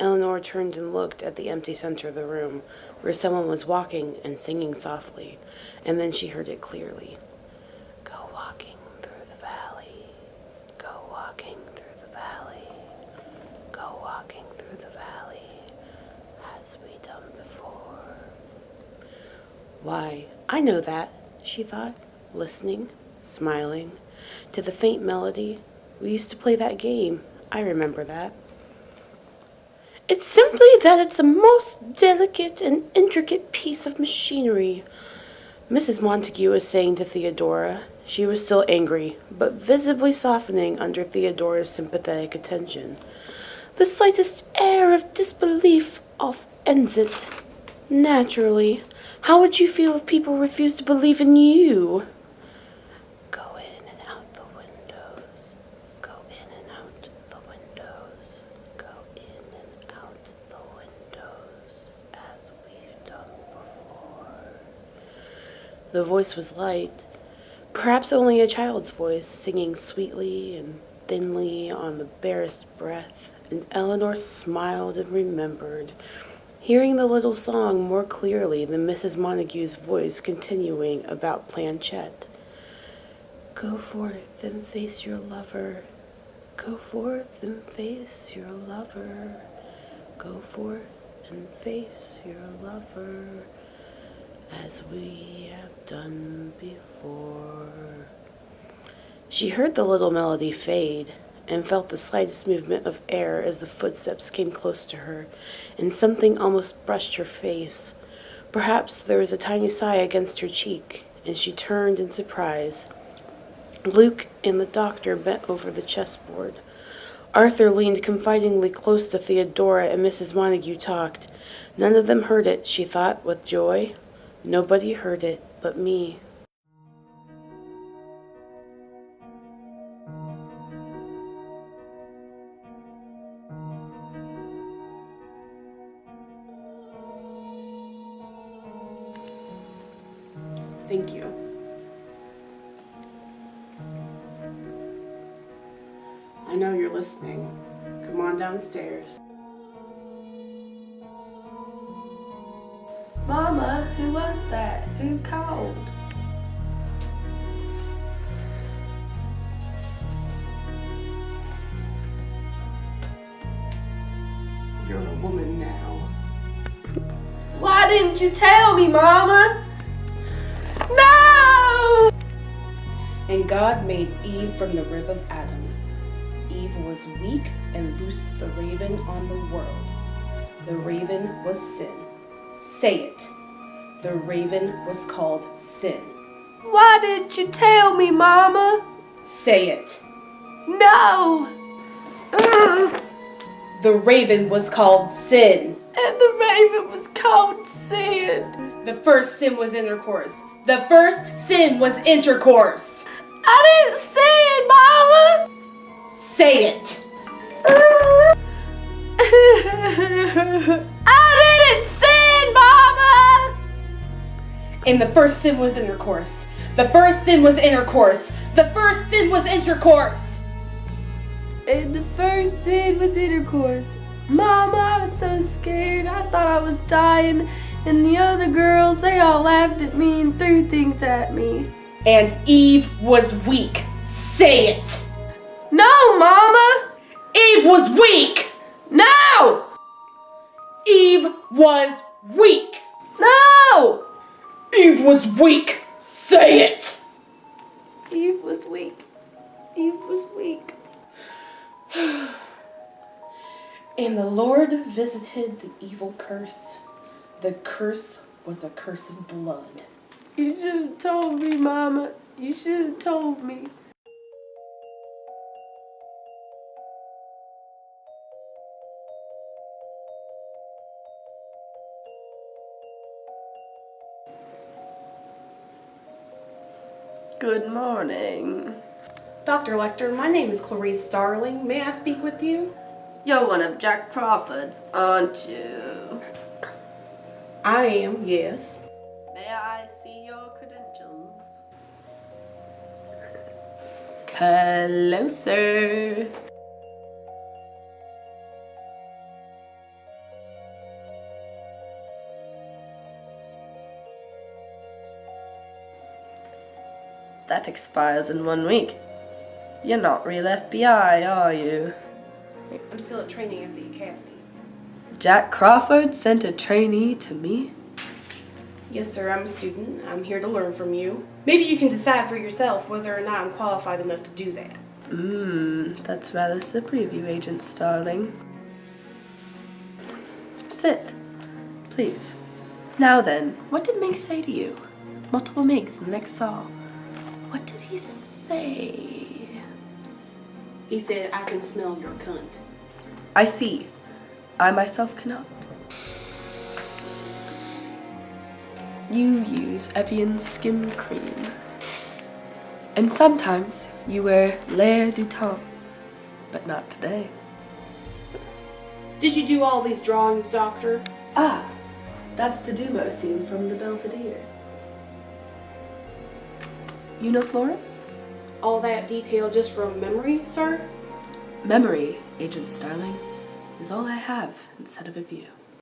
Eleanor turned and looked at the empty center of the room, where someone was walking and singing softly, and then she heard it clearly. Go walking through the valley, go walking through the valley, go walking through the valley, as we done before. Why, I know that, she thought, listening, smiling, to the faint melody. We used to play that game. I remember that. It's simply that it's a most delicate and intricate piece of machinery, Mrs. Montague was saying to Theodora. She was still angry, but visibly softening under Theodora's sympathetic attention. The slightest air of disbelief off ends it. Naturally, how would you feel if people refused to believe in you? Go in and out the windows. Go in and out the windows. Go in and out the windows, as we've done before. The voice was light, perhaps only a child's voice, singing sweetly and thinly on the barest breath, and Eleanor smiled and remembered, hearing the little song more clearly than Mrs. Montague's voice continuing about planchette. Go forth and face your lover. Go forth and face your lover. Go forth and face your lover, as we have done before. She heard the little melody fade, and felt the slightest movement of air as the footsteps came close to her, and something almost brushed her face. Perhaps there was a tiny sigh against her cheek, and she turned in surprise. Luke and the doctor bent over the chessboard. Arthur leaned confidingly close to Theodora, and Mrs. Montague talked. None of them heard it, she thought, with joy. Nobody heard it but me. Thank you. I know you're listening. Come on downstairs. Mama, who was that? Who called? You're a woman now. Why didn't you tell me, Mama? No! And God made Eve from the rib of Adam. Eve was weak and loosed the raven on the world. The raven was sin. Say it. The raven was called sin. Why didn't you tell me, Mama? Say it. No! The raven was called sin. And the raven was called sin. The first sin was intercourse. The first sin was intercourse. I didn't say it, Mama! Say it. I didn't sin, Mama! And the first sin was intercourse. The first sin was intercourse. The first sin was intercourse. And the first sin was intercourse. Mama, I was so scared. I thought I was dying. And the other girls, they all laughed at me and threw things at me. And Eve was weak. Say it. No, Mama! Eve was weak. No! Eve was weak. No! Eve was weak. Say it. Eve was weak. Eve was weak. And the Lord visited the evil curse. The curse was a curse of blood. You should have told me, Mama. You should have told me. Good morning. Dr. Lecter, my name is Clarice Starling. May I speak with you? You're one of Jack Crawford's, aren't you? I am, yes. May I see your credentials? Closer. that expires in 1 week. You're not real FBI, are you? I'm still at training at the academy. Jack Crawford sent a trainee to me? Yes, sir, I'm a student. I'm here to learn from you. Maybe you can decide for yourself whether or not I'm qualified enough to do that. That's rather slippery of you, Agent Starling. Sit, please. Now then, what did Mink say to you? Multiple Minks in the next saw. What did he say? He said, I can smell your cunt. I see. I myself cannot. You use Evian skim cream. And sometimes you wear L'air du Temps, but not today. Did you do all these drawings, Doctor? Ah, that's the Dumo scene from the Belvedere. You know Florence? All that detail just from memory, sir? Memory, Agent Starling, is all I have instead of a view.